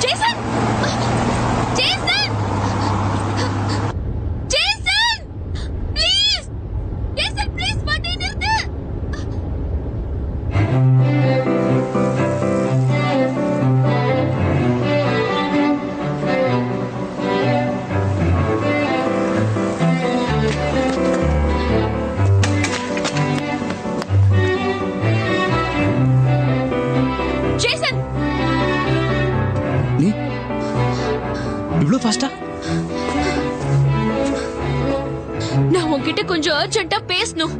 Jason Jason Jason please Jason please வண்டி நிறுத்து. Jason நீ இவ்ளோ ஃபாஸ்டா? நான் உன்கிட்ட கொஞ்சம் அர்ஜென்ட்டா பேசணும்.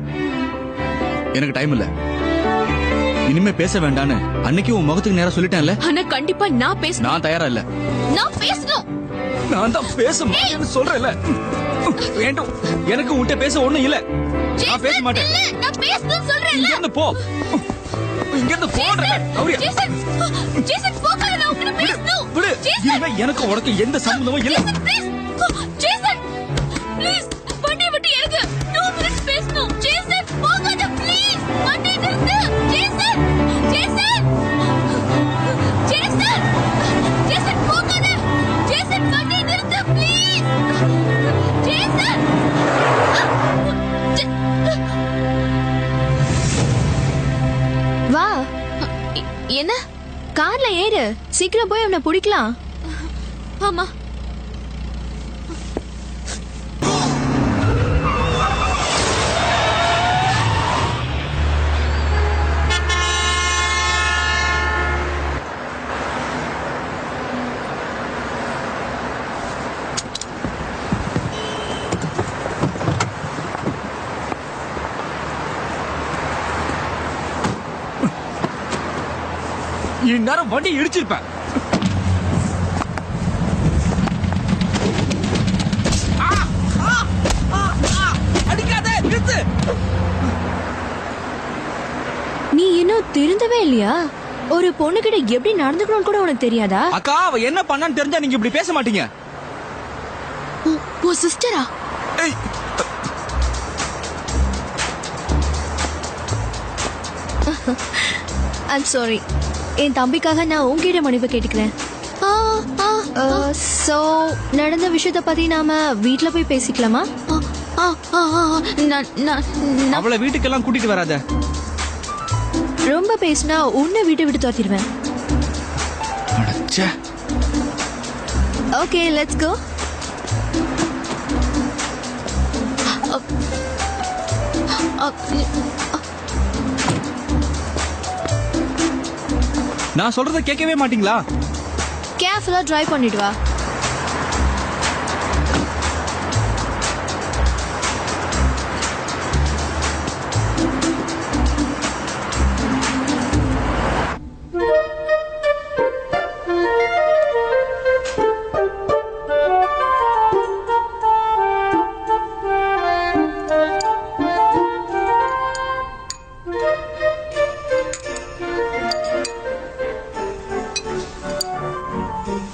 எனக்கு டைம் இல்ல. இனிமே பேச வேண்டான்னு அன்னைக்கு உன் முகத்துக்கு நேரா சொல்லிட்டேன்ல. ஆனா கண்டிப்பா நான் பேசணும். நான் தயாரா இல்ல. நான் பேசணும். நான் தான் பேச மாட்டேன்னு சொல்றேன்ல. வேண்டும். எனக்கு உன்கிட்ட பேச ஒண்ணும் இல்ல. நான் பேச மாட்டேன். நான் பேசணும் சொல்றேன்ல. இங்க இருந்து போ. இங்க இருந்து போறேன். கௌரி. ஜேசன் ஜேசன் போகாத. நான் உன்கிட்ட பேசணும். விடு. இனிமே எனக்கு உனக்கு எந்த சம்பந்தமும் இல்ல. ஜேசன் ப்ளீஸ் வண்டி விட்டு இறங்கு. 2 minutes பேசணும். ஜேசன் போகாத ப்ளீஸ். வண்டி நிறுத்து. ஜேசன் ஜேசன் ஜேசன் ஜேசன் போகாத. ஜேசன் வண்டி நிறுத்து ப்ளீஸ். ஜேசன் வா, என்ன? கார்ல ஏறு. சீக்கிரம் போய் அவனை பிடிக்கலாம். ஆமா இந்நேரம் வண்டி இடிச்சிருப்பேன். அடிக்காத, நிறுத்து. நீ இன்னும் திருந்தவே இல்லையா? ஒரு பொண்ணுகிட்ட எப்படி நடந்துக்கணும்னு கூட உனக்கு தெரியாதா? அக்கா, அவ என்ன பண்ணான்னு தெரிஞ்சா நீங்க இப்படி பேச மாட்டீங்க. ஓ சிஸ்டரா? ஏய், ஐம் சாரி. என் தம்பிக்காக நான் உன்கிட்ட மன்னிப்பு கேட்டுக்கிறேன். சோ நடந்த விஷயத்த பத்தி நாம வீட்ல போய் பேசிக்கலாமா? அவளை வீட்டுக்கெல்லாம் கூட்டிட்டு வராத. ரொம்ப பேசினா உன்னை வீட்டை விட்டு துரத்திடுவேன். Okay, let's go. நான் சொல்றத கேட்கவே மாட்டீங்களா? கேர்ஃபுல்லா டிரைவ் பண்ணிட்டு வா.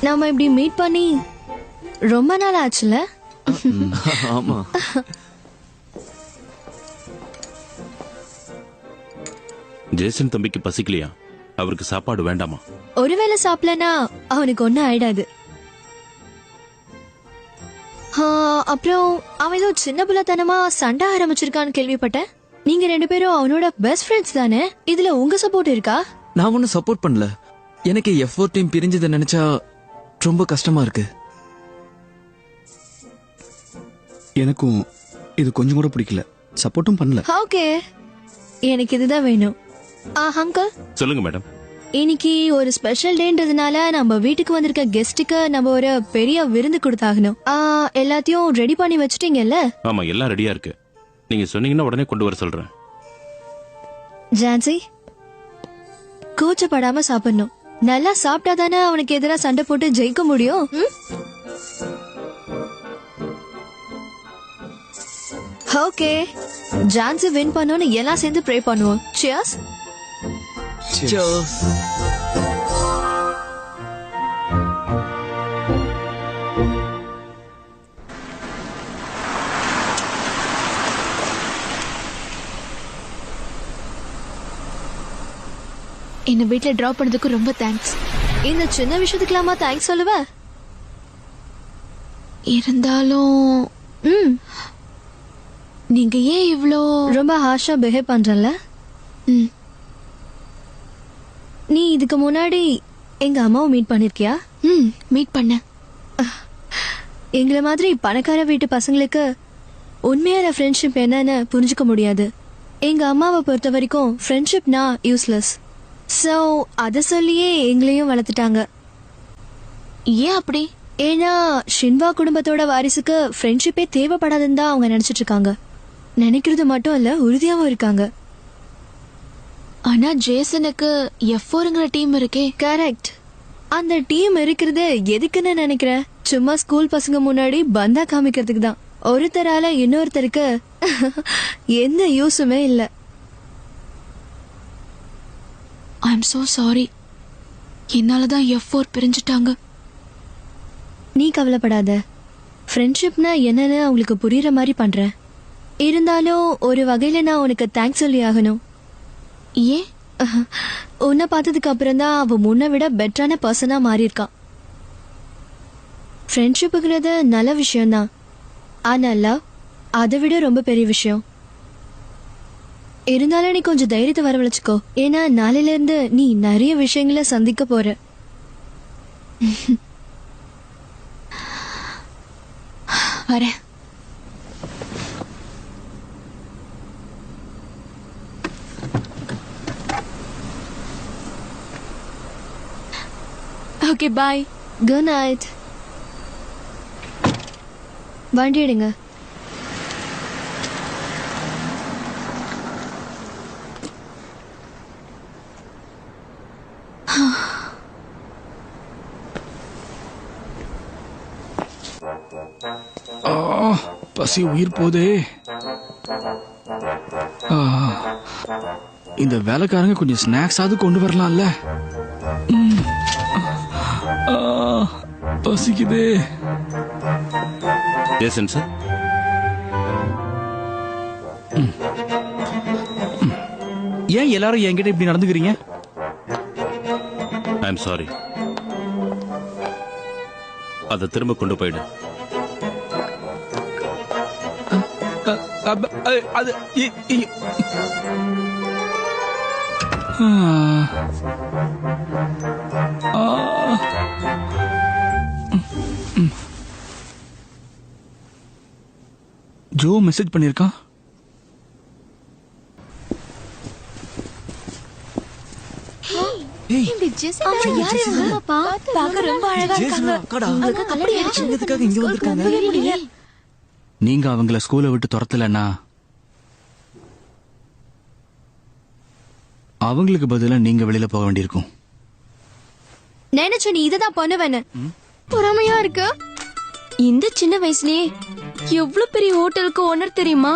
நாம இப்படி மீட் பண்ணி ரொம்ப நாள் ஆச்சுல? ஆமா. ஜேசன் தம்பிக்கு பசிக்கலையா? அவருக்கு சாப்பாடு வேண்டாமா? ஒருவேளை சாப்பிடலனா அவனுக்கு ஒன்னும் ஆயிடாது. அப்புறம் அவன் ஏதோ சின்ன பிள்ளைத்தனமா சண்டை ஆரம்பிச்சிருக்கான்னு கேள்விப்பட்டேன். நீங்க 2 பேரும் அவனோட பெஸ்ட் ஃப்ரெண்ட்ஸ் தானே? இதுல உங்க சப்போர்ட் இருக்கா? நான் ஒன்னும் சப்போர்ட் பண்ணல. எனக்கு F4 டீம் பிரிஞ்சதை நினைச்சா ரொம்ப கஷ்டமா இருக்கு. எனக்கும் இது கொஞ்சம் கூட பிடிக்கல. சப்போர்ட்டும் பண்ணல. ஓகே, எனக்கு இதுதான் வேணும். அங்கிள், சொல்லுங்க மேடம். இன்னைக்கு ஒரு ஸ்பெஷல் டேன்றதுனால நம்ம வீட்டுக்கு வந்திருக்க கெஸ்ட்டுக்கு நம்ம ஒரு பெரிய விருந்து கொடுத்தாகணும். எல்லாத்தையும் ரெடி பண்ணி வச்சுட்டீங்கல்ல? ஆமா, எல்லாம் ரெடியா இருக்கு. நீங்க சொன்னீங்கன்னா உடனே கொண்டு வர சொல்றேன். ஜான்சி, கூச்சப்படாம சாப்பிடணும். நல்லா சாப்பிட்டாதானே அவனுக்கு எதிராக சண்டை போட்டு ஜெயிக்க முடியும். ஓகே, ஜான்சி வின் பண்ணோன்னு எல்லாம் சேர்ந்து ப்ரே பண்ணுவோம். சியர்ஸ். Cheers. என்ன வீட்ல டிராப் பண்ணதுக்கு ரொம்ப தேங்க்ஸ். இந்த சின்ன விஷயத்துக்கலாமா தேங்க்ஸ் சொல்லுவ? இருந்தாலும் ம் நீங்க ஏன் இவ்ளோ ரொம்ப ஹார்ஷா பிஹேவ் பண்றல? ம், நீ இதுக்கு முன்னாடி எங்க அம்மாவை மீட் பண்ணிருக்கியா? மீட் பண்ண எங்களை மாதிரி பணக்கார வீட்டு பசங்களுக்கு உண்மையான ஃப்ரெண்ட்ஷிப் என்னன்னு புரிஞ்சுக்க முடியாது. எங்க அம்மாவை பொறுத்த வரைக்கும் ஃப்ரெண்ட்ஷிப்னா யூஸ்லெஸ். ஸோ அதை சொல்லியே எங்களையும் வளர்த்துட்டாங்க. ஏன் அப்படி? ஏன்னா ஷின்வா குடும்பத்தோட வாரிசுக்கு ஃப்ரெண்ட்ஷிப்பே தேவைப்படாதுன்னு தான் அவங்க நினைச்சிட்டு இருக்காங்க. நினைக்கிறது மட்டும் இல்ல, உறுதியாவும் இருக்காங்க. ஆனா ஜேசனுக்கு F4ங்கிற டீம் இருக்கே. கரெக்ட். அந்த டீம் இருக்கிறது எதுக்குன்னு நினைக்கிற? சும்மா ஸ்கூல் பசங்க முன்னாடி பந்தா காமிக்கிறதுக்கு தான். ஒருத்தரால இன்னொருத்தருக்கு எந்த யூஸுமே இல்ல. I am so sorry. என்னாலதான் F4 பிரிஞ்சுட்டாங்க. நீ கவலைப்படாத. ஃப்ரெண்ட்ஷிப்னா என்னன்னு அவங்களுக்கு புரியுற மாதிரி பண்றேன். இருந்தாலும் ஒரு வகையில நான் உனக்கு தேங்க்ஸ் சொல்லி ஆகணும். ஏன்? உன்னை பார்த்ததுக்கு அப்புறம் தான் அவ முன்ன விட பெட்டரான பர்சனா மாறி இருக்கான். ஃப்ரெண்ட்ஷிப்புங்கிறது நல்ல விஷயம்தான். ஆனா லவ் அதை விட ரொம்ப பெரிய விஷயம். இருந்தாலும் நீ கொஞ்சம் தைரியத்தை வரவழைச்சுக்கோ. ஏன்னா நாளையில இருந்து நீ நிறைய விஷயங்களை சந்திக்க போற. வரேன். Okay bye. Good night. வண்டி எடுங்க. பசி உயிர் போதே. இந்த வேலைக்காரங்க கொஞ்சம் ஸ்நாக்ஸாவது கொண்டு வரலாம்ல. பசிக்குதே. ஜேசன் சார், ஏன் எல்லாரும் என்கிட்ட இப்படி நடந்துக்கிறீங்க? I am sorry. அதை திரும்ப கொண்டு போயிடு. அது ஜோ மெசேஜ் பண்ணிருக்கான். நீங்க அவங்கள ஸ்கூலை விட்டு துரத்தலன்னா அவங்களுக்கு பதிலா நீங்க வெளியில போக வேண்டியிருக்கும். நினைச்ச நீ இததான் பண்ணுவேன்னு. பொறாமையா இருக்கு. இந்த சின்ன வயசுலயே எவ்வளவு பெரிய ஹோட்டலுக்கு ஓனர் தெரியுமா?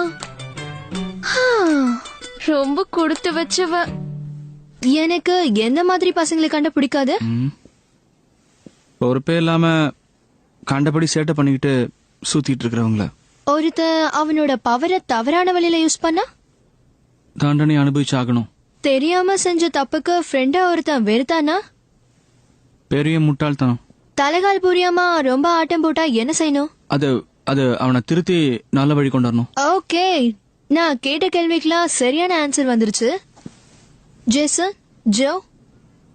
ரொம்ப கொடுத்து வச்சவ. எனக்கு எந்த மாதிரி பசங்களை கண்ட பிடிக்காது. பொறுப்பே இல்லாம கண்டபடி சேட்டை பண்ணிக்கிட்டு சுத்திட்டு இருக்கிறவங்கள ஒருத்த அவனோட பவரை தவறான வழியில யூஸ் பண்ணா தண்டனை அனுபவிச்சாகணும். தெரியாம செஞ்ச தப்புக்கு ஃப்ரெண்டா ஒருத்தன் வெறுத்தானா பெரிய முட்டாள்தனம். தலைகால் புரியாம ரொம்ப ஆட்டம் போட்டா என்ன செய்யணும்? அது அது அவனை திருத்தி நல்ல வழி கொண்டு வரணும். ஓகே, நான் கேட்ட கேள்விக்கெல்லாம் சரியான ஆன்சர் வந்துருச்சு. ஜேசன், ஜோ,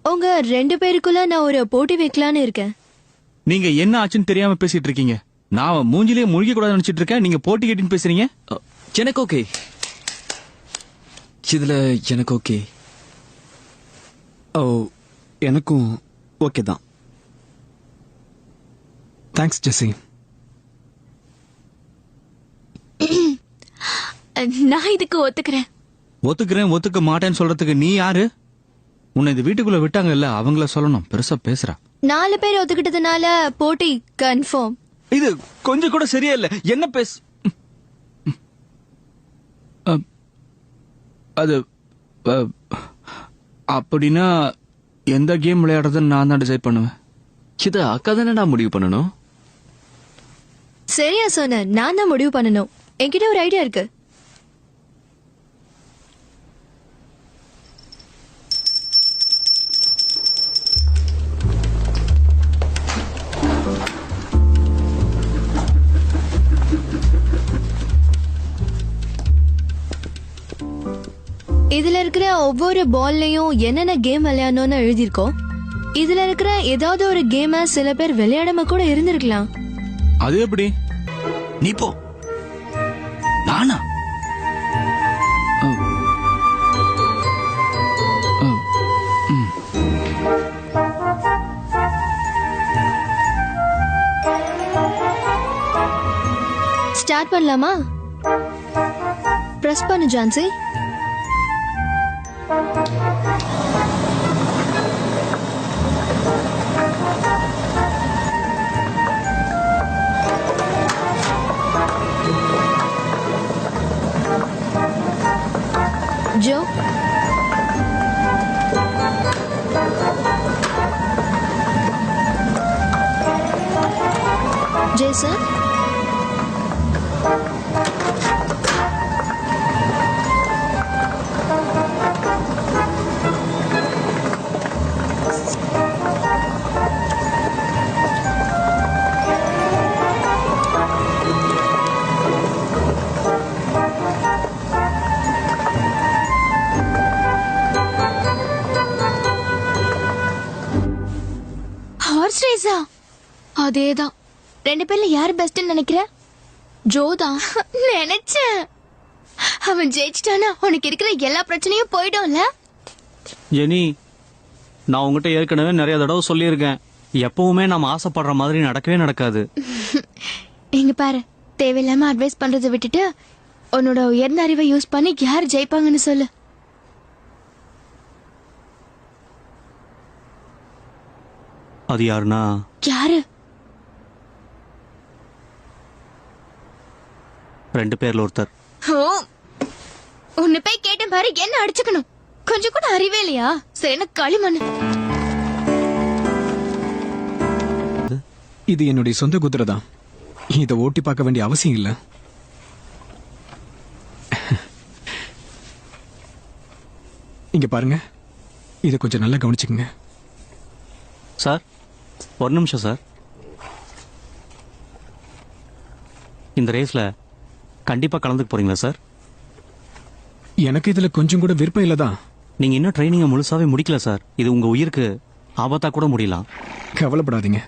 உங்க 2 பேருக்குள்ள நான் ஒரு போட்டி வைக்கலான்னு இருக்கேன். நீங்க என்ன ஆச்சுன்னு தெரியாம பேசிட்டு இருக்கீங்க. நான் மூஞ்சிலேயே முழுகி கூடாது நினைச்சிட்டு இருக்கேன். நீங்க போட்டி கேட்டின்னு பேசுறீங்க. எனக்கு ஓகே. இதுல எனக்கு ஓகே. ஓ, எனக்கும் ஓகே தான். தேங்க்ஸ் ஜெசி. நான் இதுக்கு ஒத்துக்கிறேன். ஒத்துக்கிறேன் ஒத்துக்க மாட்டேன்னு சொல்றதுக்கு நீ யாரு? உன்னை இந்த வீட்டுக்குள்ள விட்டாங்கல்ல, அவங்கள சொல்லணும். பெருசா பேசுறா. 4 பேர் ஒத்துக்கிட்டதுனால போட்டி கன்ஃபார்ம். இது கொஞ்சம் கூட சரியா இல்ல. என்ன பேச அது அப்படின்னா எந்த கேம் விளையாடுறதுன்னு நான் தான் டிசைட் பண்ணுவேன். இத அக்கா தானே நான் முடிவு பண்ணணும். சரியா சொன்ன, நான் தான் முடிவு பண்ணணும். என்கிட்ட ஒரு ஐடியா இருக்கு. இதுல இருக்கிற ஒவ்வொரு பால்லயும் என்னென்ன கேம் விளையாடணும்னு எழுதியிருக்கோம். இதுல இருக்கிற ஏதாவது ஒரு கேம சில பேர் விளையாடாம கூட இருந்திருக்கலாம். அது எப்படி? நீ போ. நானா? ஸ்டார்ட் பண்ணலாமா? பிரஸ் பண்ணு ஜான்சி. ஜோ, ஜேசன், ஹார்ஸ் ரேஸா? அதேதான். ரெண்டு பேர்ல யார் பெஸ்ட்னு நினைக்கிற? ஜோதான். நினைச்சேன். அவன் ஜெயிச்சிட்டானா உனக்கு இருக்கிற எல்லா பிரச்சனையும் போயிடும்ல. ஜெனி, நான் உங்ககிட்ட ஏற்கனவே நிறைய தடவை சொல்லியிருக்கேன், எப்பவுமே நம்ம ஆசைப்படுற மாதிரி நடக்கவே நடக்காது. இங்க பாரு, தேவையில்லாம அட்வைஸ் பண்றதை விட்டுட்டு உன்னோட உயர்ந்த அறிவை யூஸ் பண்ணி யார் ஜெயிப்பாங்கன்னு சொல்லு. அது யாருன்னா யாரு? ரெண்டு பேர்ல ஒருத்தர். ஓ, உன்னை போய் கேட்டேன் பாரு, என்ன அடிச்சுக்கணும். கொஞ்சம் கூட அறிவே இல்லையா? சரி, களிமண். இது என்னுடைய சொந்த குதிரை தான். இதை ஓட்டி பார்க்க வேண்டிய அவசியம் இல்ல. இங்க பாருங்க, இதை கொஞ்சம் நல்லா கவனிச்சுக்கங்க. சார், ஒரு நிமிஷம் சார். இந்த ரேஸ்ல கண்டிப்பா கலந்துக்க போறீங்களா சார்? எனக்கு இதுல கொஞ்சம் கூட விருப்பம் இல்லதான். நீங்க இன்னும் ட்ரைனிங்கை முழுசாவே முடிக்கல சார். இது உங்க உயிருக்கு ஆபத்தா கூட முடியலாம். கவலைப்படாதீங்க.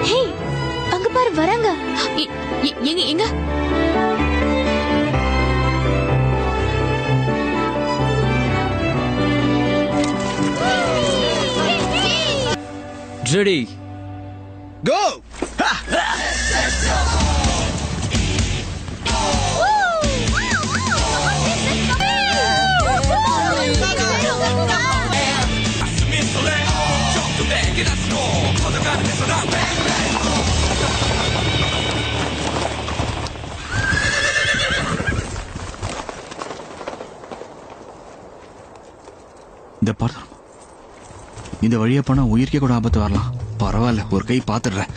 ஹே, அங்க பாரு வராங்க. எங்க எங்க? ரெடி, கோ. இந்த பாரு, இந்த வழியா போனா உயிருக்கே கூட ஆபத்து வரலாம். பரவாயில்ல, ஒரு கை பாத்துடுறேன்.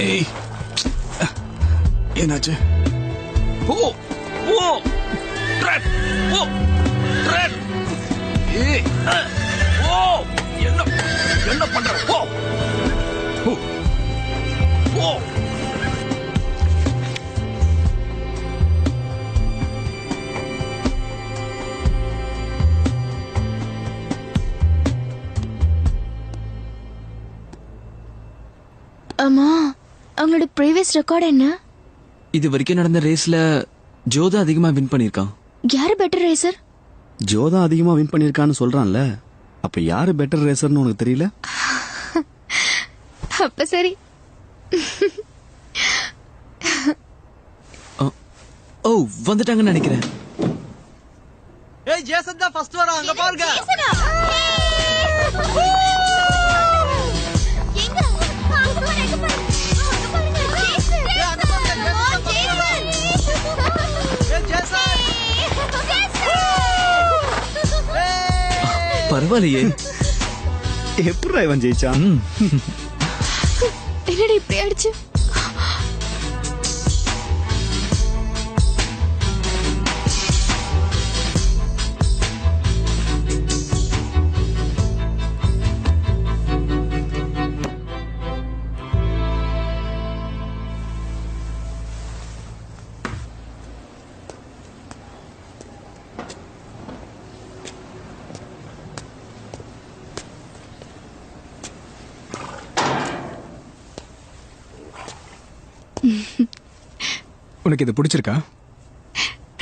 ஏய், என்னாச்சு? ஓ ஓ ட்ரெட் ஓ ட்ரெட் ஏய் ஓ என்ன என்ன பண்ற? ஓ ஓ ஓ அம்மா, அவங்களோட ப்ரீவியஸ் ரெக்கார்ட் என்ன? இது வரைக்கும் நடந்த ரேஸ்ல ஜோதா அதிகமா வின் பண்ணிருக்கான். யாரு பெட்டர் ரேசர்? ஜோதா அதிகமா வின் பண்ணிருக்கான்னு சொல்றான்ல, அப்ப யாரு பெட்டர் ரேசர்னு உனக்கு தெரியல? அப்ப சரி. ஓ, வந்துட்டாங்கன்னு நினைக்கிறேன். ஏய், ஜேசன் தான் ஃபர்ஸ்ட் வரான், அங்க பாருங்க. ஏய், ஜேசன். பரவாயில்லையே. எப்படி இவன் ஜெயிச்சான்? என்னடி இப்படி ஆயிடுச்சு? உனக்கு இது பிடிச்சிருக்கா?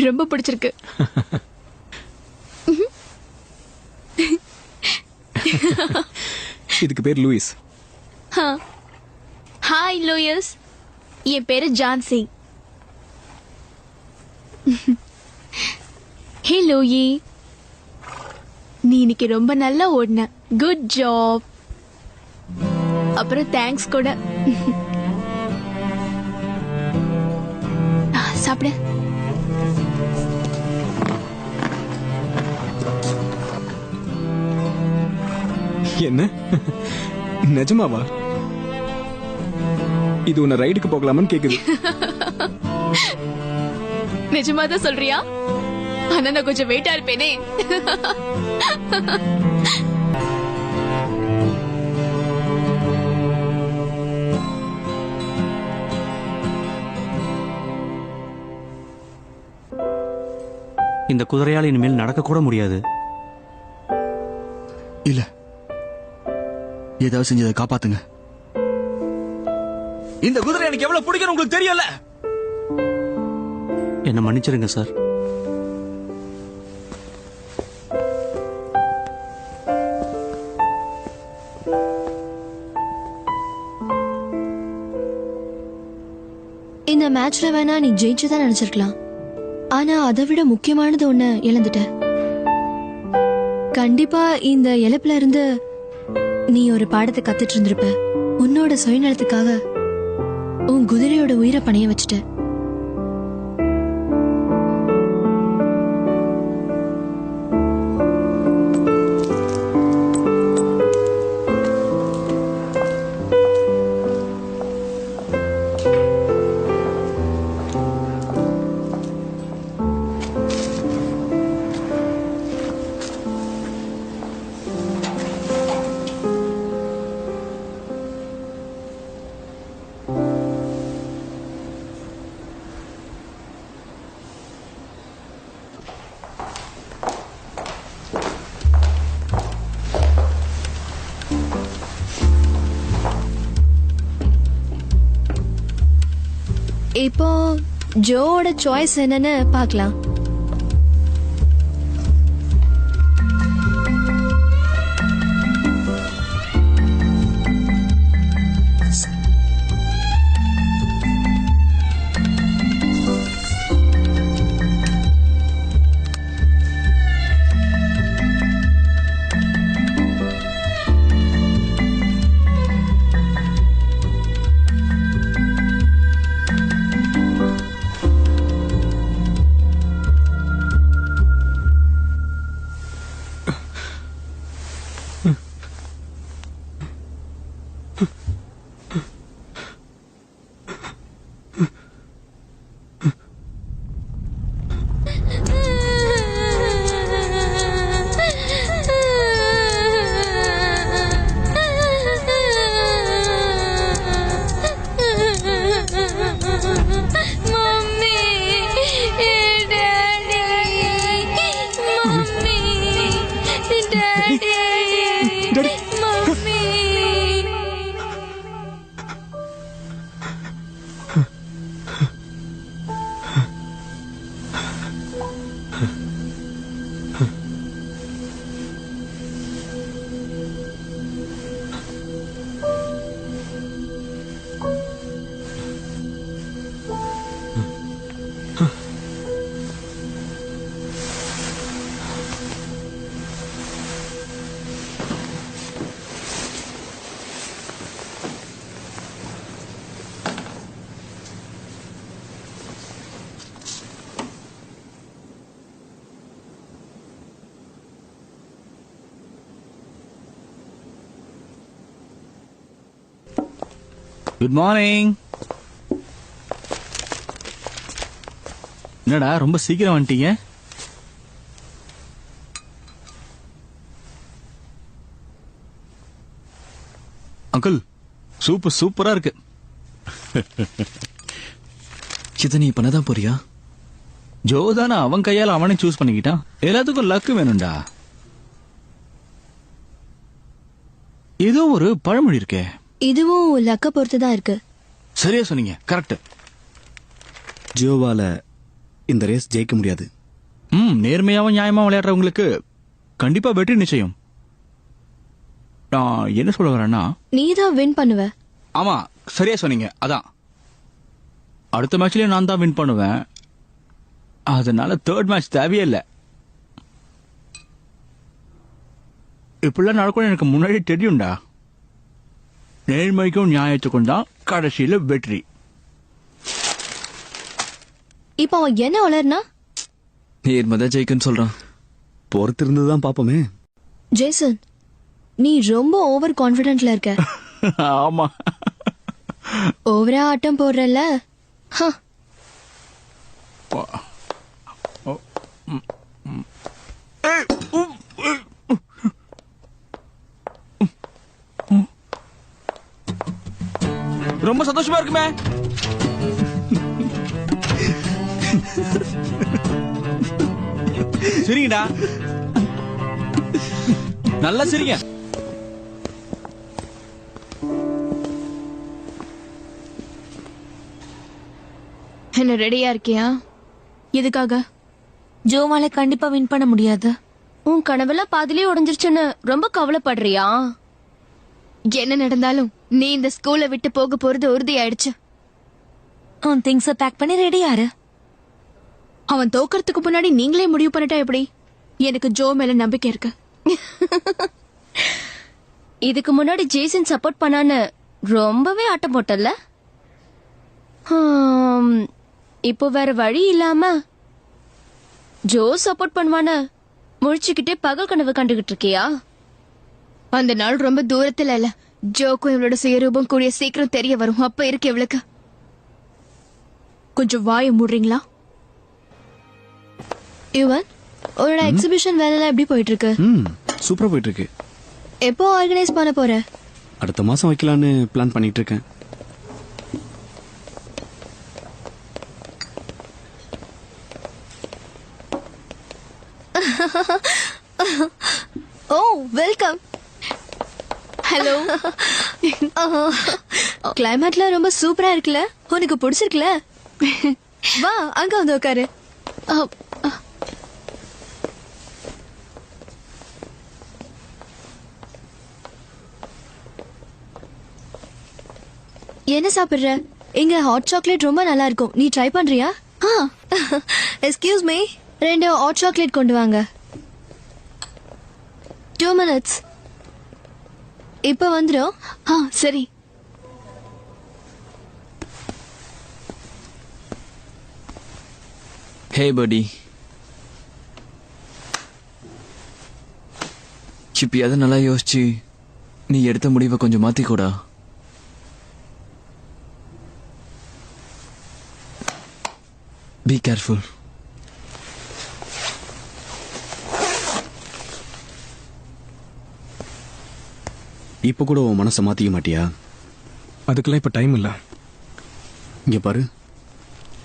ரொம்ப பிடிச்சிருக்கு. இதுக்கு பேர் லூயிஸ். ஹாய் லூயிஸ், என் பேரு ஜான்சி. ஹே லூயி, நீ இன்னைக்கு ரொம்ப நல்லா ஓடின. Good job. அப்புறம் தேங்க்ஸ் கூட. சாப்பிடு. என்ன நிஜமாவா? இது உன்னை ரைடுக்கு போகலாமான்னு கேக்குது. நிஜமாதான் சொல்றியா? ஆனா நான் கொஞ்சம் வெயிட்டா இருப்பேனே. இந்த குதிரையால் இனிமேல் நடக்க கூட முடியாது. இல்ல, ஏதாவது செஞ்சதை காப்பாத்துங்க. இந்த குதிரை எனக்கு எவ்வளவு பிடிக்கும் உங்களுக்கு தெரியல. என்ன மன்னிச்சிருங்க சார். இந்த மேட்ச்ல வேணா நீ ஜெயிச்சுதான் நினைச்சிருக்கலாம். ஆனா அதை விட முக்கியமானது ஒண்ணு இழந்துட்ட. கண்டிப்பா இந்த இழப்புல இருந்து நீ ஒரு பாடத்தை கத்துட்டு இருந்திருப்ப. உன்னோட சுயநலத்துக்காக உன் குதிரையோட உயிரை பணைய வச்சுட்ட. இப்போ ஜோவோட சாய்ஸ் என்னன்னு பார்க்கலாம். Good morning. என்னடா ரொம்ப சீக்கிரம் வந்துட்டீங்க? அங்கிள் சூப்பர் சூப்பரா இருக்கு. இதை நீ பண்ணதான் போறியா? ஜோதானா அவன் கையால அவனே சூஸ் பண்ணிக்கிட்டான். எல்லாத்துக்கும் லக்கு வேணும்டா. ஏதோ ஒரு பழமொழி இருக்கே. இதுவும் லக்க பொறுத்து தான் இருக்கு. சரியா சொன்னீங்க, கரெக்ட். ஜியோவால இந்த ரேஸ் ஜெயிக்க முடியாது. நேர்மையாவும் நியாயமா விளையாடுறவங்களுக்கு கண்டிப்பா வெற்றி நிச்சயம். நான் என்ன சொல்ல வரேன்னா, நீ தான் வின் பண்ணுவ. ஆமா சரியா சொன்னீங்க. அதான் அடுத்த மேட்ச்லயே நான் தான் வின் பண்ணுவேன். அதனால தேர்ட் மேட்ச் தேவையே இல்லை. இப்படிலாம் நடக்கும் எனக்கு முன்னாடி தெரியும்டா. நேர்மைக்கும் நியாயத்துக்கும் தான் கடைசியில வெற்றி. இப்ப அவன் என்ன வளர்னா? நேர்மதான் ஜெயிக்குன்னு சொல்றான். பொறுத்திருந்து தான் பாப்போமே. ஜேசன், நீ ரொம்ப ஓவர் கான்பிடென்ட்ல இருக்க. ஆமா, ஓவரா ஆட்டம் போடுறல்ல. ரொம்ப சந்தோஷமா இருக்குமே. சரிங்கடா, நல்லா சரிங்க. என்ன ரெடியா இருக்கியா? எதுக்காக? ஜோவால கண்டிப்பா வின் பண்ண முடியாது. உன் கனவெல்லாம் பாதிலே உடைஞ்சிருச்சுன்னு ரொம்ப கவலைப்படுறியா? என்ன நடந்தாலும் நீ இந்த ஸ்கூலை விட்டு போக போறது உறுதி ஆயிடுச்சு. உன் திங்ஸ் பேக் பண்ணி ரெடியாரு. அவன் தோக்கறதுக்கு முன்னாடி நீங்களே முடிவு பண்ணிட்டா எப்படி? எனக்கு ஜோ மேல நம்பிக்கை இருக்கு. இதுக்கு முன்னாடி ஜேசன் சப்போர்ட் பண்ணான்னு ரொம்பவே ஆட்டம் போட்டல. இப்போ வேற வழி இல்லாம ஜோ சப்போர்ட் பண்ணுவான்னு முழிச்சுக்கிட்டே பகல் கனவு கண்டுகிட்டு இருக்கியா? அந்த நாள் ரொம்ப தூரத்துல இல்ல. ஜோக்கும் இவளோட சுயரூபம் கூடிய சீக்கிரம் தெரிய வரும். அப்ப இருக்கு இவளுக்கு. கொஞ்சம் வாய மூடுறீங்களா? யுவன், உன்னோட எக்ஸிபிஷன் வேலைலாம் எப்படி போயிட்டு இருக்கு? சூப்பரா போயிட்டு இருக்கு. எப்போ ஆர்கனைஸ் பண்ண போற? அடுத்த மாசம் வைக்கலான்னு பிளான் பண்ணிட்டு இருக்கேன். ஓ, வெல்கம். ஹலோ. கிளைமேட்லாம் ரொம்ப சூப்பரா இருக்குல்ல? உனக்கு பிடிச்சிருக்குல? வா, அங்க வந்து உட்காரு. என்ன சாப்பிடுற? இங்க ஹாட் சாக்லேட் ரொம்ப நல்லா இருக்கும். நீ ட்ரை பண்றியா? எக்ஸ்கியூஸ் மீ, 2 ஹாட் சாக்லேட் கொண்டு வாங்க. 2 minutes. இப்ப வந்துடும். சரி. ஹே படி, இப்பயாவது நல்லா யோசிச்சு நீ எடுத்த முடிவை கொஞ்சம் மாத்திக்கூடா. Be careful. இப்ப கூட உன் மனசை மாத்திக்க மாட்டியா? அதுக்கெல்லாம் இப்ப டைம் இல்ல. இங்க பாரு,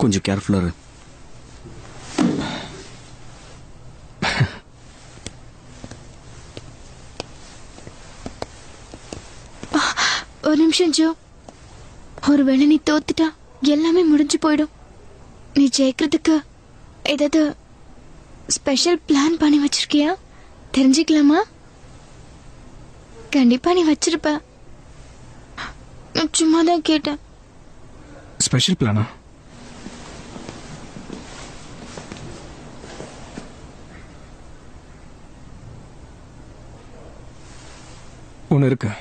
கொஞ்சம் கேர்ஃபுல்லா இரு. ஒரு நிமிஷம் ஜோ. ஒருவேளை நீ தோத்துட்டா எல்லாமே முடிஞ்சு போயிடும். நீ ஜெயிக்கிறதுக்கு ஏதாவது ஸ்பெஷல் பிளான் பண்ணி வச்சிருக்கியா? தெரிஞ்சுக்கலாமா? கண்டிப்பா நீ வச்சிருப்ப. நான் சும்மா தான் கேட்டேன். ஸ்பெஷல் பிளானா? ஒன்னு இருக்கு.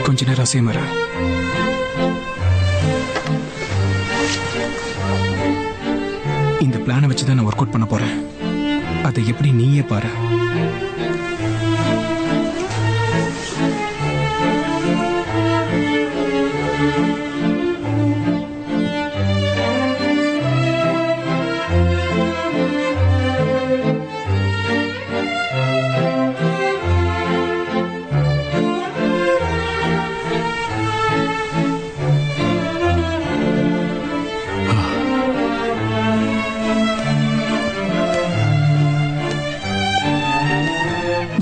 கொஞ்ச நேரம் தான் சேமரா. இந்த பிளானை வச்சு தான் நான் ஒர்க் அவுட் பண்ண போறேன். அதை எப்படி நீயே பாரு.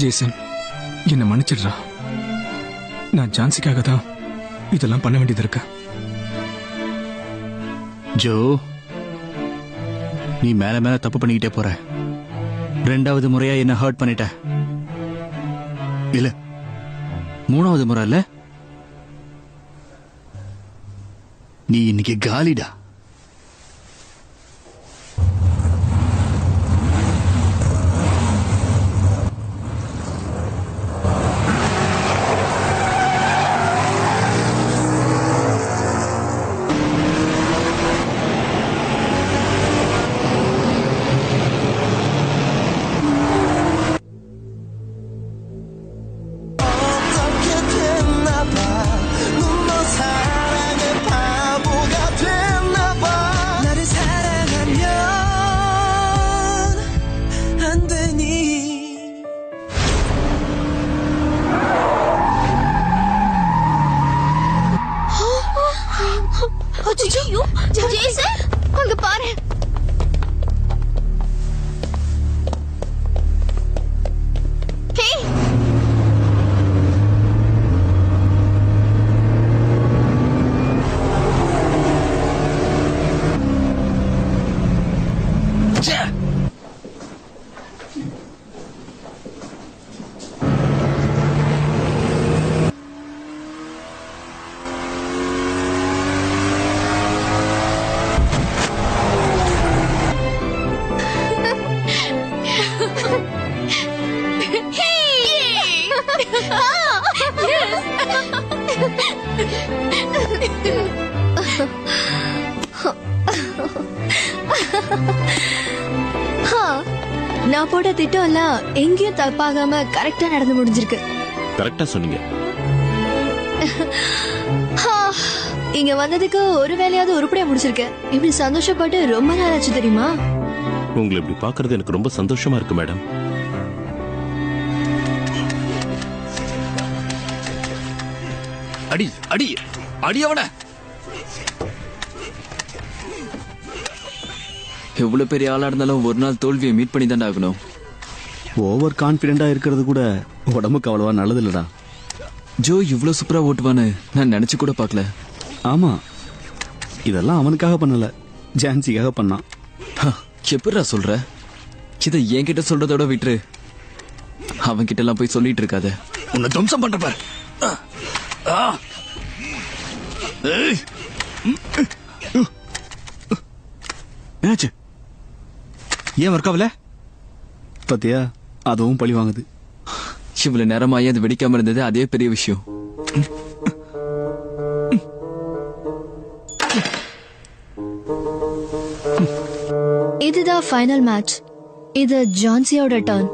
ஜேசன், என்னை மன்னிச்சிடுறா. நான் ஜான்சிக்காக தான் இதெல்லாம் பண்ண வேண்டியது இருக்கு. ஜோ, நீ மேல மேல தப்பு பண்ணிக்கிட்டே போற. 2வது முறையா என்ன ஹர்ட் பண்ணிட்ட. இல்ல 3வது முறை இல்ல. நீ இன்னைக்கு காலிடா. அச்சச்சோ, ஜேசன், அங்க பாரு. ஹே, நான் போட்ட திட்டம் எல்லாம் எங்கேயும் தப்பாகாம கரெக்டா நடந்து முடிஞ்சிருக்கு. கரெக்டா சொன்னீங்க. இங்க வந்ததுக்கு ஒரு வேலையாவது உருப்படியா முடிச்சிருக்கேன். இப்படி சந்தோஷப்பட்டு ரொம்ப நாள் ஆச்சு தெரியுமா? உங்களை இப்படி பாக்குறது எனக்கு ரொம்ப சந்தோஷமா இருக்கு மேடம். அடி அடி அடி அவன. எவ்வளவு பெரிய ஆளா இருந்தாலும் ஒரு நாள் தோல்வியை மீட் பண்ணி தான் ஆகணும். ஓவர் கான்பிடென்டா இருக்கிறது கூட உடம்புக்கு அவ்வளவா நல்லது இல்லடா. ஜோ இவ்வளவு சூப்பரா ஓட்டுவான்னு நான் நினைச்சு கூட பார்க்கல. ஆமா, இதெல்லாம் அவனுக்காக பண்ணல, ஜான்சிக்காக பண்ணான். எப்படிடா சொல்ற? இதை என்கிட்ட சொல்றதோட விட்டுரு. அவன் கிட்ட எல்லாம் போய் சொல்லிட்டு இருக்காத. உன்னை துவம்சம் பண்ற பாரு. என்னாச்சு? ஏன் ஒர்க் ஆகல? பத்தியா, அதுவும் பழி வாங்குது. இவ்வளவு நேரமாயே அது வெடிக்காம இருந்தது அதே பெரிய விஷயம். இதுதான் ஃபைனல் மேட்ச். இது ஜான்சியோட டர்ன்.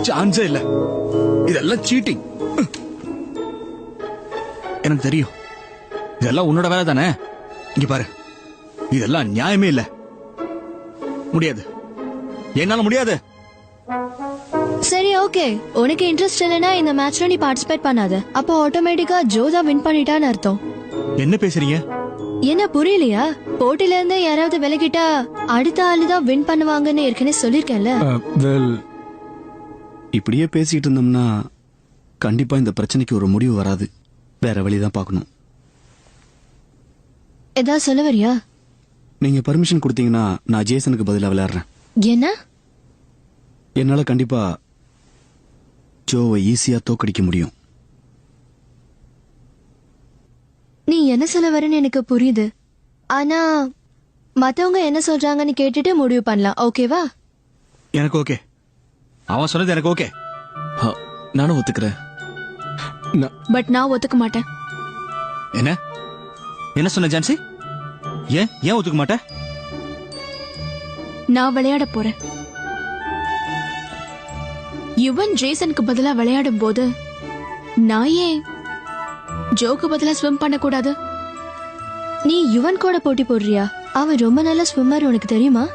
சான்ஸே இல்ல. இதெல்லாம் சீட்டிங். எனக்கு தெரியும். இதெல்லாம் உன்னோட வேலை தானே. இங்க பாரு, இதெல்லாம் நியாயமே இல்ல. முடியாது, என்னால முடியாது. சரி, ஓகே. உனக்கு இன்ட்ரெஸ்ட் இல்லைன்னா இந்த மேட்ச்ல நீ பார்ட்டிசிபேட் பண்ணாத. அப்போ ஆட்டோமேட்டிக்கா ஜோதா வின் பண்ணிட்டான்னு அர்த்தம். என்ன பேசுறீங்க? என்ன புரியலையா? போட்டில இருந்து யாராவது விலகிட்டா அடுத்த ஆளுதான் வின் பண்ணுவாங்கன்னு ஏற்கனவே சொல்லிருக்கேன்ல. இப்படியே பேசிட்டு இருந்தோம்னா கண்டிப்பா இந்த பிரச்சனைக்கு ஒரு முடிவு வராது. வேற வழிதான் பார்க்கணும். ஏதாவது சொல்ல வரியா? நீங்க பர்மிஷன் கொடுத்தீங்கன்னா நான் ஜேசனுக்கு பதிலா விளையாடுறேன். என்ன? என்னால கண்டிப்பா ஜோவை ஈஸியா தோக்கடிக்க முடியும். நீ என்ன சொல்ல வரேன்னு எனக்கு புரியுது. ஆனா மத்தவங்க என்ன சொல்றாங்கன்னு கேட்டுட்டு முடிவு பண்ணலாம். ஓகேவா? எனக்கு ஓகே. அவன் சொன்னது எனக்கு ஓகே. நானும் ஒத்துக்கிறேன். பட் நான் ஒத்துக்க மாட்டேன். என்ன என்ன சொன்ன ஜான்சி? ஏன் ஒத்துக்க மாட்டேன்? நான் விளையாட போறேன். யுவன் ஜேசனுக்கு பதிலா விளையாடும் போது நான் ஏன் ஜோக்கு பதிலா ஸ்விம் பண்ண கூடாது? நீ யுவன் கூட போட்டி போடுறியா? அவன் ரொம்ப நல்ல ஸ்விம்மர், உனக்கு தெரியுமா?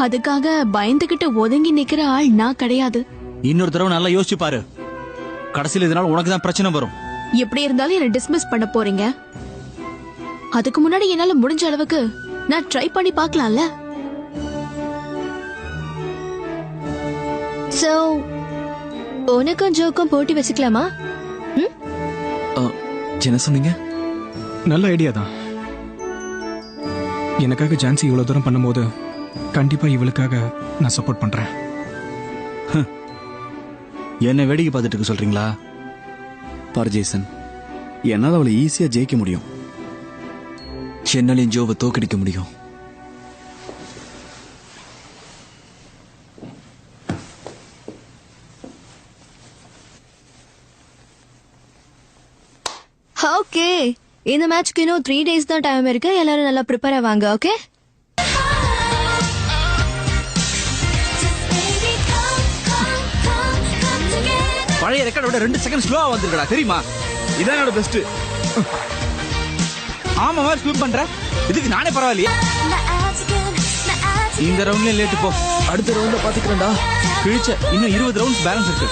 அதுக்காக பயந்துகிட்டு ஒதுங்கி நிக்கிற ஆள் நான் கிடையாது. இன்னொரு தடவை நல்லா யோசிச்சு பாரு. கடைசியில் இதனால உனக்கு தான் பிரச்சனை வரும். எப்படி இருந்தாலும் என்ன டிஸ்மிஸ் பண்ண போறீங்க. அதுக்கு முன்னாடி என்னால முடிஞ்ச அளவுக்கு நான் ட்ரை பண்ணி பார்க்கலாம்ல. சோ உனக்கும் ஜோக்கும் போட்டி வச்சுக்கலாமா? என்ன சொன்னீங்க? நல்ல ஐடியா தான். எனக்காக ஜான்சி இவ்வளவு தூரம் பண்ணும்போது கண்டிப்பா இவளுக்காக நான் சப்போர்ட் பண்றேன். என்ன வேடிக்கை பார்த்துட்டு இருக்க சொல்றீங்களா? பார் ஜேசன், என்னால அவளை ஈஸியா ஜெயிக்க முடியும். என்னாலையும் ஜோவை தோக்கடிக்க முடியும். ஓகே, இந்த மேட்ச்க்கு இன்னும் 3 days தான் டைம் இருக்கு. எல்லாரும் நல்லா ப்ரிப்பேர் ஆவாங்க. ஓகே? பழைய ரெக்கார்டை விட 2 செகண்ட் ஸ்லோவா வந்திருக்கடா, தெரியுமா? இதான் என்னோட பெஸ்ட். ஆமா மாதிரி ஸ்விம் பண்ற, இதுக்கு நானே பரவாயில்லையே. இந்த ரவுண்ட்லயே லேட்டு போ. அடுத்த ரவுண்ட பாத்துக்கிறேன்டா. கிழிச்ச இன்னும் 20 ரவுண்ட்ஸ் பேலன்ஸ் இருக்கு.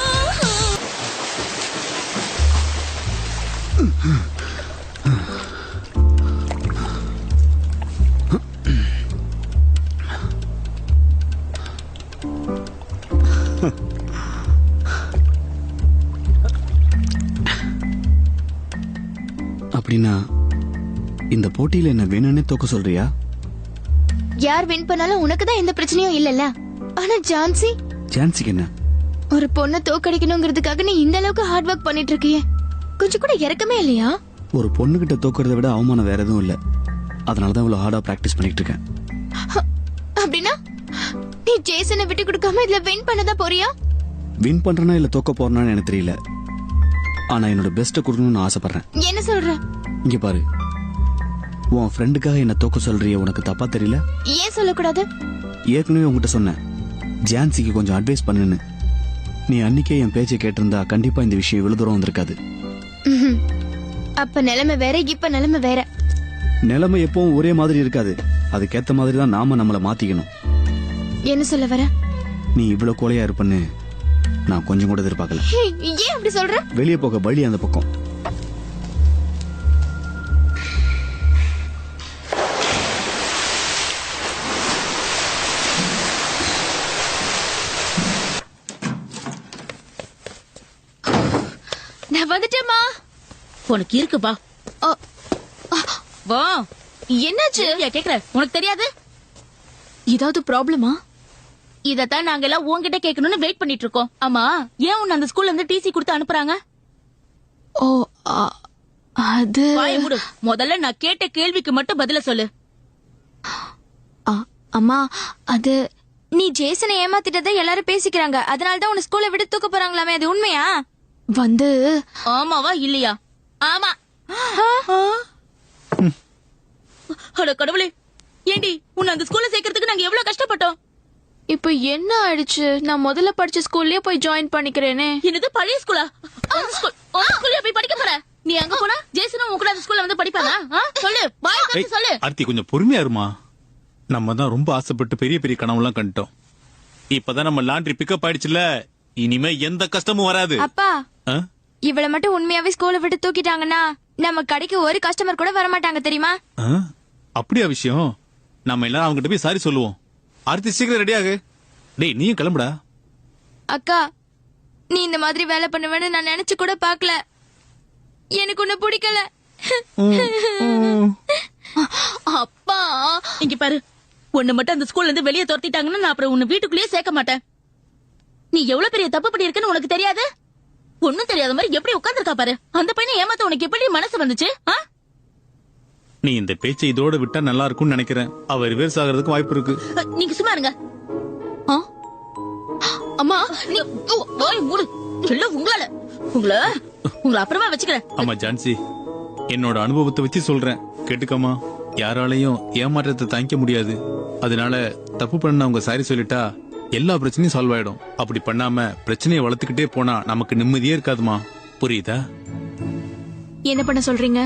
அப்படின்னா இந்த போட்டியில என்ன வேணும்னே தோக்க சொல்றியா? யார் வின் பண்ணாலும் உனக்கு தான் எந்த பிரச்சனையும் இல்லல்ல. ஆனா ஜான்சி, ஜான்சிக்கு என்ன? ஒரு பொண்ணை தோக்கடிக்கணுங்கிறதுக்காக நீ இந்த அளவுக்கு ஹார்ட் ஒர்க் பண்ணிட்டு இருக்கியே, கொஞ்சம் கூட இறக்கமே இல்லையா? ஒரு பொண்ணுகிட்ட தோக்கறதை விட அவமானம் வேற எதுவும் இல்ல. அதனாலதான் இவ்வளவு ஹார்டா பிராக்டிஸ் பண்ணிட்டு இருக்கேன். அப்படின்னா நீ ஜேசனை விட்டு கொடுக்காம இதுல வின் பண்ணதா போறியா? வின் பண்றனா இல்ல தோக்க போறனான்னு எனக்கு தெரியல. ஆனா என்னோட பெஸ்ட்டை கொடுக்கணும்னு ஆசைப்படுறேன். என்ன சொல்ற? இங்க பாரு, உன் ஃப்ரெண்டுக்காக என்ன தோக்க சொல்றிய, உனக்கு தப்பா தெரியல? ஏன் சொல்லக்கூடாது? ஏற்கனவே உங்ககிட்ட சொன்னேன், ஜான்சிக்கு கொஞ்சம் அட்வைஸ் பண்ணுன்னு. நீ அன்னைக்கே என் பேச்சை கேட்டிருந்தா கண்டிப்பா இந்த விஷயம் இவ்வளவு தூரம் வந்திருக்காது. ம்ஹும். அப்ப நிலைமை வேற, இப்ப நிலைமை வேற. நிலைமை எப்பவும் ஒரே மாதிரி இருக்காது. அதுக்கேத்த மாதிரி தான் நாம நம்மள மாத்திக்கணும். என்ன சொல்ல வர? நீ இவ்வளவு கோலையா இருப்பன்னு நான் கொஞ்சம் கூட எதிர்பார்க்கல. ஏன் அப்படி சொல்ற? வெளியே போக வழி அந்த பக்கம். நான் வந்துட்டேமா. உனக்கு இருக்குப்பா. வா. என்னாச்சு? கேக்குற, உனக்கு தெரியாது? ஏதாவது ப்ராப்ளமா? இதத்தான் நாங்க எல்லாம் உன்கிட்ட கேட்கணும்னு வெயிட் பண்ணிட்டு இருக்கோம். ஆமா, ஏன் உன்னை அந்த ஸ்கூல்ல இருந்து டிசி கொடுத்து அனுப்புறாங்க? ஓ, அது வாயை மூடு. முதல்ல நான் கேட்ட கேள்விக்கு மட்டும் பதில சொல்லு. அம்மா, அது நீ ஜேசனை ஏமாத்திட்டதை எல்லாரும் பேசிக்கிறாங்க. அதனாலதான் உன்னை ஸ்கூல்ல விட்டு தூக்க போறாங்களாமே, அது உண்மையா? வந்து ஆமாவா இல்லையா? ஆமா. அட கடவுளே, ஏண்டி உன்னை அந்த ஸ்கூல்ல சேர்க்கறதுக்கு நாங்க எவ்வளவு கஷ்டப்பட்டோம். இப்ப என்ன ஆயிடுச்சு? நான் முதல்ல படிச்ச ஸ்கூல்லயே போய் ஜாயின் பண்ணிக்கிறேனே. என்னது பழைய ஸ்கூலா? ஸ்கூல்ல போய் படிக்க போற? நீ அங்க போனா ஜேசனும் உன் கூட அந்த ஸ்கூல்ல வந்து படிப்பானா? சொல்லு, வாய் திறந்து சொல்லு. ஆர்த்தி கொஞ்சம் பொறுமையா இருமா. நம்ம தான் ரொம்ப ஆசைப்பட்டு பெரிய பெரிய கனவுலாம் கண்டுட்டோம். இப்பதான் நம்ம லாண்ட்ரி பிக்கப் ஆயிடுச்சுல, இனிமே எந்த கஷ்டமும் வராது. அப்பா, ஆ? இவள மட்டும் உண்மையாவே ஸ்கூல்ல விட்டு தூக்கிட்டாங்கன்னா நம்ம கடைக்கு ஒரு கஸ்டமர் கூட வர மாட்டாங்க, தெரியுமா? ஆ? அப்படியா விஷயம்? நம்ம எல்லாரும் அவங்ககிட்ட போய் சாரி சொல்லுவோம். ஆர்த்தி சீக்கிரம் ரெடியாகு. டேய் நீயும் கிளம்புடா. அக்கா, நீ இந்த மாதிரி வேலை பண்ணுவேன்னு நான் நினைச்சு கூட பாக்கல. எனக்கு ஒண்ணு பிடிக்கல. அப்பா இங்க பாரு, உன்னை மட்டும் அந்த ஸ்கூல்ல இருந்து வெளியே துரத்திட்டாங்கன்னா நான் அப்புறம் உன்னை வீட்டுக்குள்ளேயே சேர்க்க மாட்டேன். நீ எவ்வளவு பெரிய தப்பு பண்ணிருக்கன்னு உனக்கு தெரியாது? ஒண்ணும் தெரியாத மாதிரி எப்படி உட்கார்ந்திருக்கா பாரு. அந்த பையனை ஏமாத்த உனக்கு எப்படி மனசு வந்துச்சு? நீ இந்த பேச்சை இதோட விட்டா நல்லா இருக்கும்னு நினைக்கிறேன். அவ ரிவர்ஸ் ஆகிறதுக்கு வாய்ப்பு இருக்கு. நீங்க சும்மா இருங்க. அம்மா நீ ஓய் மூடு. சொல்ல உங்களால உங்களை அப்புறமா வச்சுக்கிறேன். ஆமா ஜான்சி, என்னோட அனுபவத்தை வச்சு சொல்றேன், கேட்டுக்கமா. யாராலையும் ஏமாற்றத்தை தாங்கிக்க முடியாது. அதனால தப்பு பண்ண அவங்க சாரி சொல்லிட்டா எல்லா பிரச்சனையும் சால்வ் ஆயிடும். அப்படி பண்ணாம பிரச்சனையை வளர்த்துக்கிட்டே போனா நமக்கு நிம்மதியே இருக்காதுமா. புரியுதா? என்ன பண்ண சொல்றீங்க?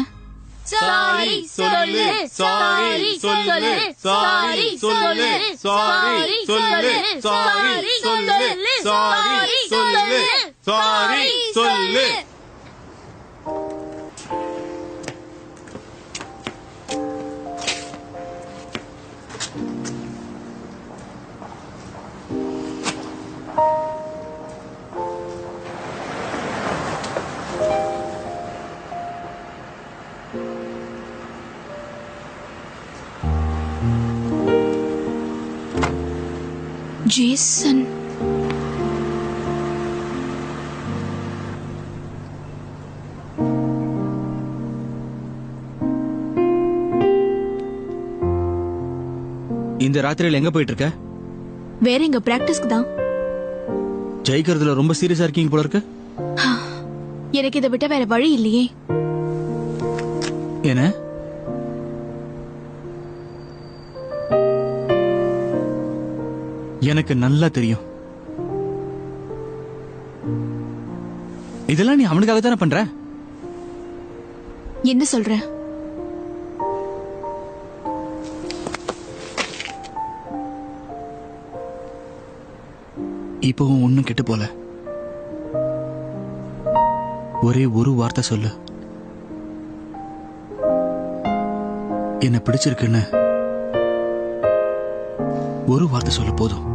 சாரி சொல்லு, சாரி சொல்லு, சாரி சொல்லு, சாரி சொல்லு, சாரி சொல்லு, சாரி சொல்லு, சாரி சொல்லு. ஜேசன். இந்த ராத்திரியில எங்க போயிட்டு இருக்க? வேற எங்க பிராக்டிஸ்க்கு தான். ஜெயிக்கிறதுல ரொம்ப சீரியஸா இருக்கீங்க போல இருக்கு. எனக்கு இதை விட்ட வேற வழி இல்லையே. என்ன? எனக்கு நல்லா தெரியும். இதெல்லாம் நீ அவனுக்காக தானே பண்ற? என்ன சொல்ற? இப்பவும் ஒண்ணும் கெட்டு போல. ஒரே ஒரு வார்த்தை சொல்லு, என்ன பிடிச்சிருக்குன்னு ஒரு வார்த்தை சொல்ல போதும்.